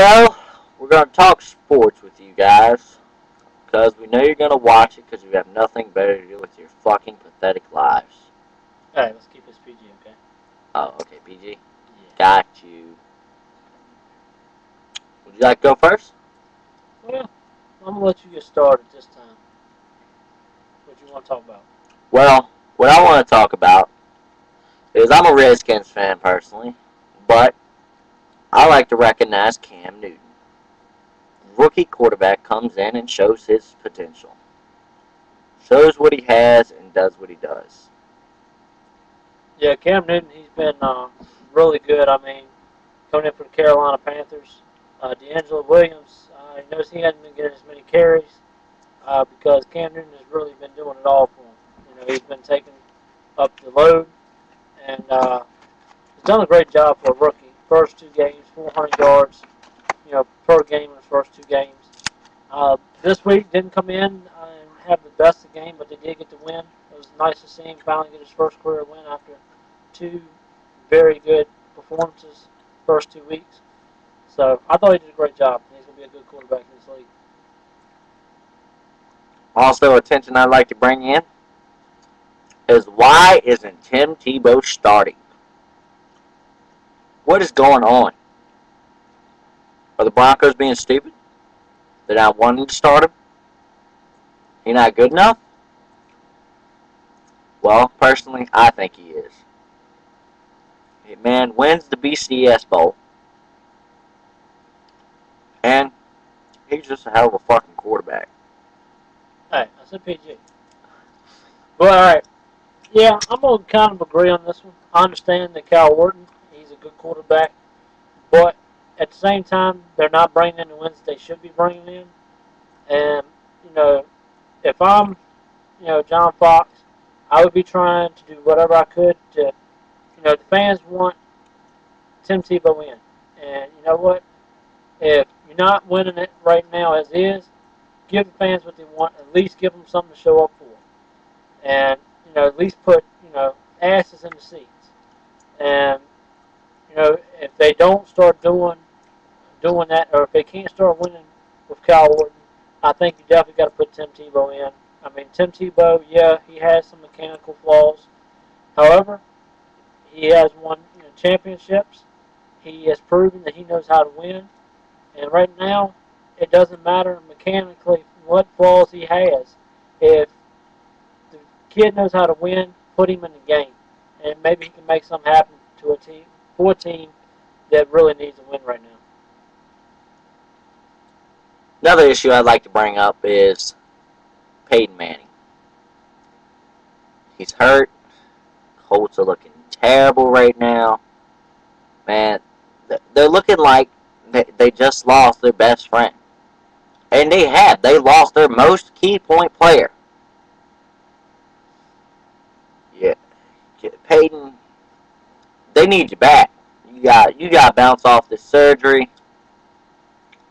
show, we're going to talk sports with you guys. Because we know you're going to watch it because you have nothing better to do with your fucking pathetic lives. Alright, let's keep this PG, okay? Oh, okay, PG. Yeah. Got you. Would you like to go first? Well, I'm going to let you get started this time. What do you want to talk about? Well, what I want to talk about is I'm a Redskins fan personally, but I like to recognize Cam Newton. Rookie quarterback comes in and shows his potential. Shows what he has and does what he does. Yeah, Cam Newton, he's been really good. I mean, coming in for the Carolina Panthers. D'Angelo Williams, he knows he hasn't been getting as many carries because Cam Newton has really been doing it all for him. You know, he's been taking up the load, and he's done a great job for a rookie. First 2 games, 400 yards, per game in the first 2 games. This week didn't come in and have the best of the game, but they did get the win. It was nice to see him finally get his first career win after 2 very good performances first 2 weeks. So I thought he did a great job. He's going to be a good quarterback in this league. Also, attention I'd like to bring in is why isn't Tim Tebow starting? What is going on? Are the Broncos being stupid? They're not wanting to start him? He not good enough? Well, personally, I think he is. Hey, man wins the BCS Bowl. And he's just a hell of a fucking quarterback. Hey, I said PG. Well, alright. Yeah, I'm going to kind of agree on this one. I understand that Kyle Orton, he's a good quarterback. But at the same time, they're not bringing in the wins that they should be bringing in. And, if I'm, John Fox, I would be trying to do whatever I could to, the fans want Tim Tebow in. And you know what? If you're not winning it right now as is, give the fans what they want. At least give them something to show up for. And, at least put, asses in the seats. And, if they don't start doing that, or if they can't start winning with Kyle Orton, I think you definitely got to put Tim Tebow in. I mean, Tim Tebow, yeah, he has some mechanical flaws. However, he has won championships. He has proven that he knows how to win. And right now, it doesn't matter mechanically what flaws he has. If the kid knows how to win, put him in the game. And maybe he can make something happen to a team that really needs a win right now. Another issue I'd like to bring up is Peyton Manning. He's hurt. Colts are looking terrible right now. Man, they're looking like they just lost their best friend. And they have. They lost their most key point player. Yeah. Peyton, they need you back. You got to bounce off this surgery.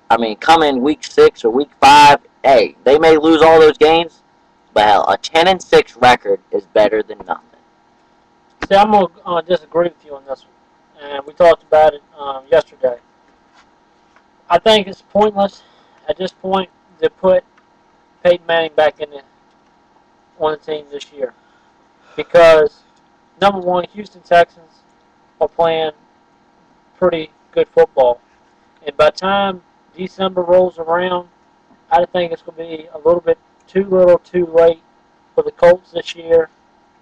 I mean, come in week 6 or week 5, hey, they may lose all those games, but hell, a 10-6 record is better than nothing. See, I'm going to disagree with you on this one. And we talked about it yesterday. I think it's pointless at this point to put Peyton Manning back on the team this year. Because, number one, Houston Texans are playing pretty good football. And by the time December rolls around, I think it's going to be a little bit too little too late for the Colts this year.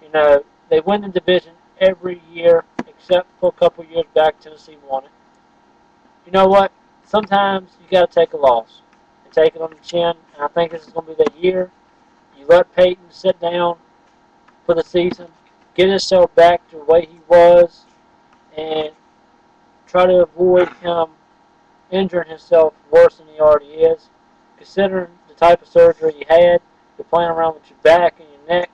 They win the division every year except for a couple years back. Tennessee won it. You know what? Sometimes you got to take a loss and take it on the chin. And I think this is going to be that year. You let Peyton sit down for the season, get himself back to the way he was, and try to avoid him injuring himself worse than he already is. Considering the type of surgery he had, you're playing around with your back and your neck.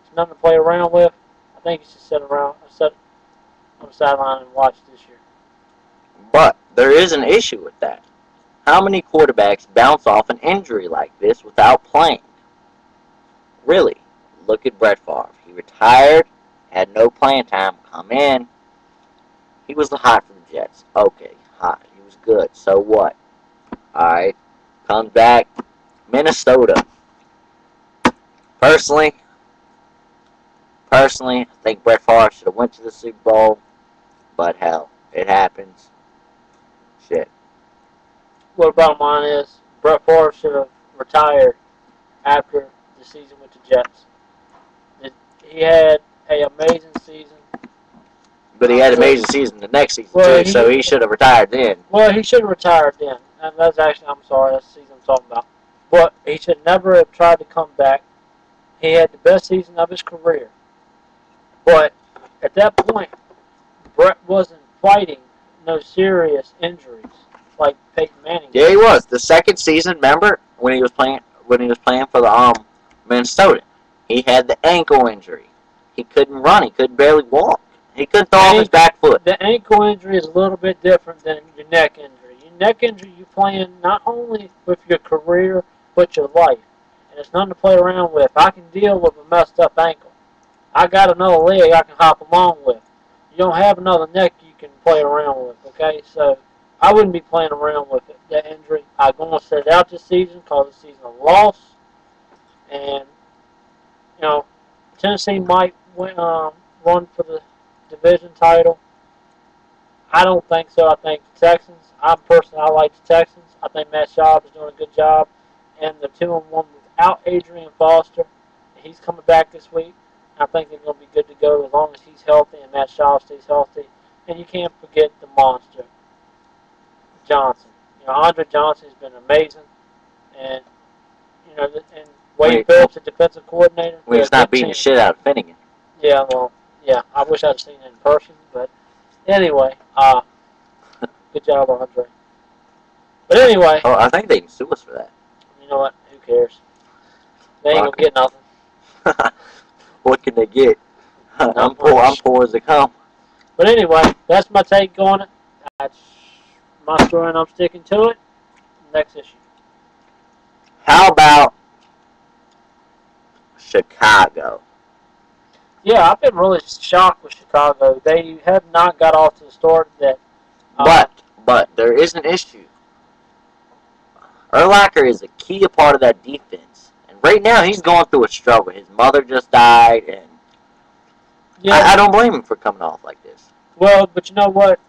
It's nothing to play around with. I think you should sit on the sideline and watch this year. But there is an issue with that. How many quarterbacks bounce off an injury like this without playing? Really, look at Brett Favre. He retired, had no playing time, come in. He was the hot for the Jets. Okay, hot. He was good. So what? Alright. Comes back. Minnesota. Personally, I think Brett Favre should have went to the Super Bowl. But hell, it happens. Shit. What about mine is Brett Favre should have retired after the season with the Jets. He had an amazing season. But he had an amazing season the next season, too, so he should have retired then. Well, he should have retired then. And that's actually, I'm sorry, that's the season I'm talking about. But he should never have tried to come back. He had the best season of his career. But at that point, Brett wasn't fighting no serious injuries like Peyton Manning. Yeah, he was. The second season, remember, when he was playing for the Minnesota, he had the ankle injury. He couldn't run. He couldn't barely walk. He couldn't throw off his back foot. The ankle injury is a little bit different than your neck injury. Your neck injury, you're playing not only with your career, but your life. And it's nothing to play around with. I can deal with a messed up ankle. I got another leg I can hop along with. You don't have another neck you can play around with, okay? So I wouldn't be playing around with it, that injury. I'm going to sit it out this season, call the season a loss. And, you know, Tennessee might run for the division title. I don't think so. I think the Texans. I like the Texans. I think Matt Schaub is doing a good job. And the 2-1 without Adrian Foster. He's coming back this week. I think they're going to be good to go as long as he's healthy and Matt Schaub stays healthy. And you can't forget the monster, Johnson. You know, Andre Johnson has been amazing. And, you know, and Wade Phillips, the defensive coordinator. Well, he's not beating the shit out of Finnegan. Yeah, well, yeah. I wish I'd seen it in person. But anyway, good job, Andre. But anyway. Oh, I think they can sue us for that. You know what? Who cares? They ain't going to get nothing. What can they get? I'm poor as they come. But anyway, that's my take on it. That's my story, and I'm sticking to it. Next issue. How about Chicago? Yeah, I've been really shocked with Chicago. They have not got off to the start that. But there is an issue. Urlacher is a key part of that defense. And right now, he's going through a struggle. His mother just died, and yeah, I don't blame him for coming off like this. Well, but you know what?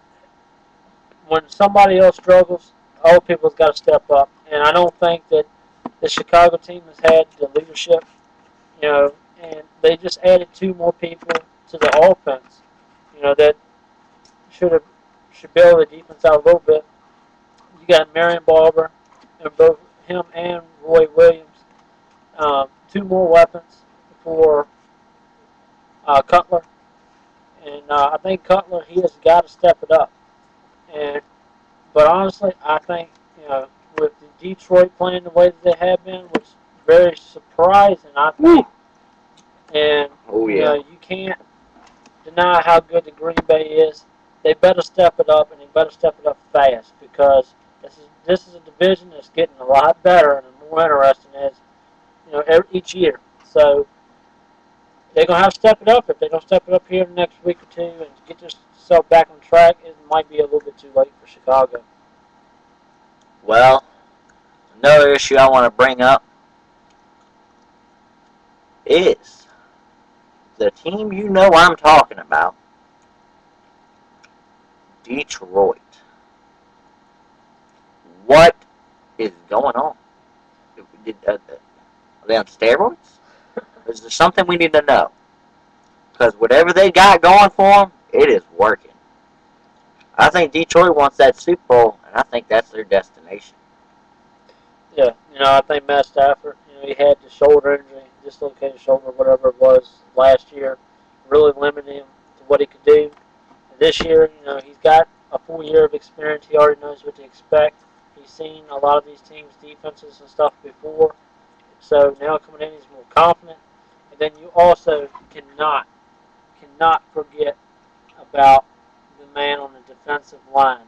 When somebody else struggles, old people's got to step up. And I don't think that the Chicago team has had the leadership, you know, and they just added 2 more people to the offense, you know, that should bail the defense out a little bit. You got Marion Barber, and both him and Roy Williams. 2 more weapons for Cutler. And I think Cutler, he has got to step it up. But honestly, I think, you know, with the Detroit playing the way that they have been, which is very surprising, I think. And you know, you can't deny how good the Green Bay is. They better step it up, and they better step it up fast, because this is a division that's getting a lot better and more interesting as, you know, each year. So they're gonna have to step it up. If they don't step it up here in the next week or 2 and get themselves back on track, it might be a little bit too late for Chicago. Well, another issue I want to bring up is the team you know I'm talking about, Detroit. What is going on? Are they on steroids? Is there something we need to know? Because whatever they got going for them, it is working. I think Detroit wants that Super Bowl, and I think that's their destination. Yeah, you know, I think Matt Stafford, you know, he had the shoulder injury, dislocated shoulder, whatever it was, last year, really limited him to what he could do. And this year, you know, he's got a full year of experience. He already knows what to expect. He's seen a lot of these teams' defenses and stuff before. So now coming in, he's more confident. And then you also cannot forget about the man on the defensive line,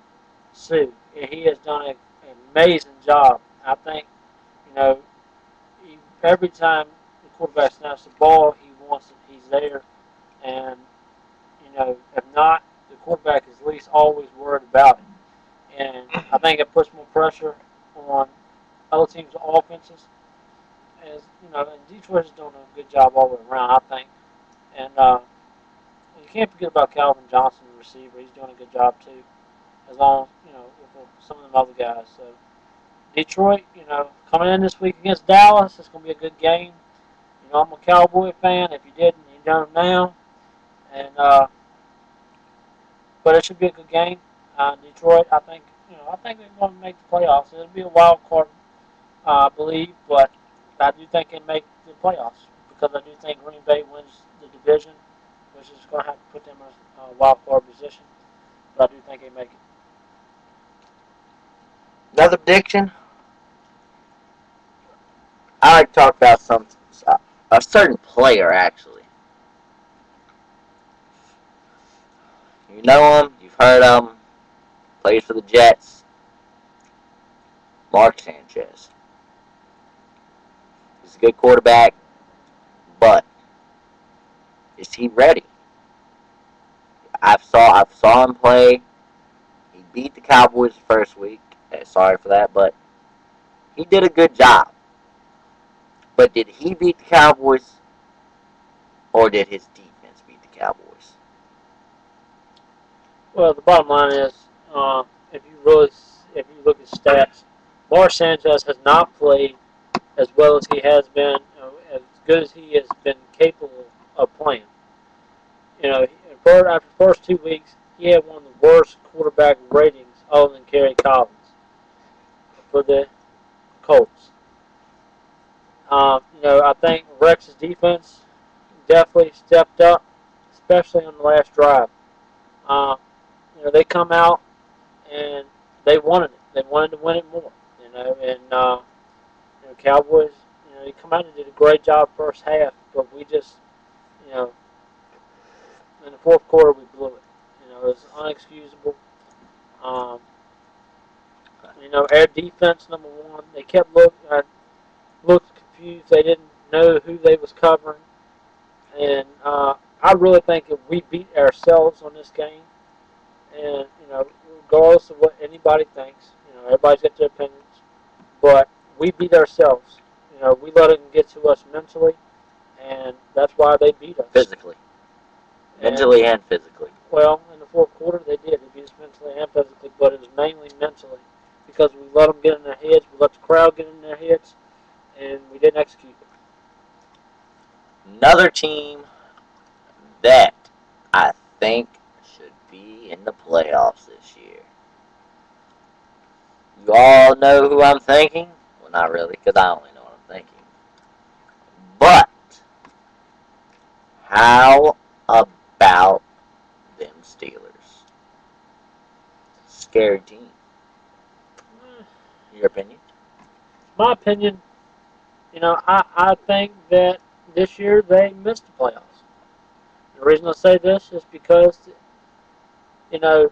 Sue. He has done an amazing job. I think, you know, every time the quarterback snaps the ball, he wants it. He's there. And, you know, if not, the quarterback is at least always worried about it. and I think it puts more pressure on other teams' offenses. As and Detroit is doing a good job all the way around, I think. And you can't forget about Calvin Johnson, the receiver. He's doing a good job too, as long as with some of them other guys. So Detroit, coming in this week against Dallas, it's going to be a good game. I'm a Cowboy fan. If you didn't, you know now. And but it should be a good game. Detroit, I think they're going to make the playoffs. It'll be a wild card, I believe, but I do think they make the playoffs because I do think Green Bay wins the division, which is going to have to put them in a wild card position. But I do think they make it. Another prediction. I like to talk about a certain player, actually. You know him. You've heard of him. Plays for the Jets. Mark Sanchez. He's a good quarterback, but is he ready? I saw him play. He beat the Cowboys the first week. Sorry for that, but he did a good job. But did he beat the Cowboys, or did his defense beat the Cowboys? Well, the bottom line is, if you look at stats, Mark Sanchez has not played as well as he has been, as good as he has been capable of playing. After the first 2 weeks, he had one of the worst quarterback ratings other than Kerry Collins for the Colts. I think Rex's defense definitely stepped up, especially on the last drive. They come out and they wanted it. They wanted to win it more. And Cowboys, they come out and did a great job first half, but we just, in the fourth quarter we blew it. It was unexcusable. Our defense, number one, they kept looked confused. They didn't know who they was covering, and I really think if we beat ourselves on this game, and regardless of what anybody thinks, everybody's got their opinions, but we beat ourselves. We let them get to us mentally, and that's why they beat us. Physically. Mentally and physically. Well, in the fourth quarter they did. They beat us mentally and physically, but it was mainly mentally because we let them get in their heads, we let the crowd get in their heads, and we didn't execute it. Another team that I think should be in the playoffs this year. You all know who I'm thinking? Well, not really, because I only know what I'm thinking. But how about them Steelers? Scary team. Your opinion? My opinion, I think that this year they missed the playoffs. The reason I say this is because, the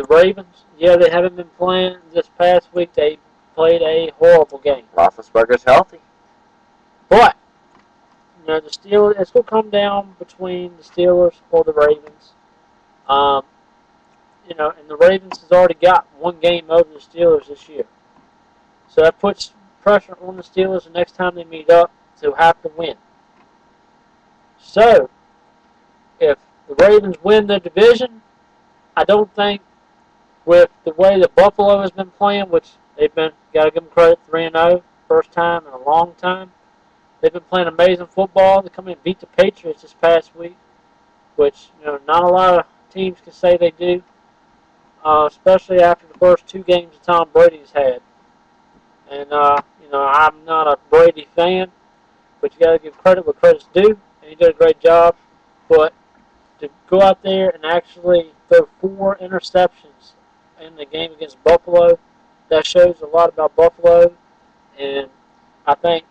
Ravens, they haven't been playing this past week. They played a horrible game. Roethlisberger's healthy. But, the Steelers, it's going to come down between the Steelers or the Ravens. And the Ravens has already got one game over the Steelers this year. So that puts pressure on the Steelers the next time they meet up to have to win. So, if the Ravens win their division, I don't think with the way that Buffalo has been playing, which they've been, got to give them credit, 3-0, first time in a long time. They've been playing amazing football. They come in and beat the Patriots this past week, which, not a lot of teams can say they do, especially after the first 2 games that Tom Brady's had. And, I'm not a Brady fan, but you got to give credit where credit's due, and he did a great job. But to go out there and actually throw 4 interceptions in the game against Buffalo, that shows a lot about Buffalo. And I think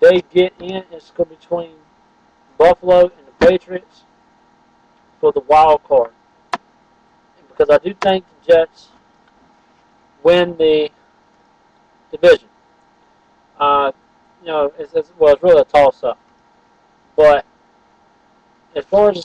they get in, it's going to be between Buffalo and the Patriots for the wild card. Because I do think the Jets win the division. It's really a toss-up. But as far as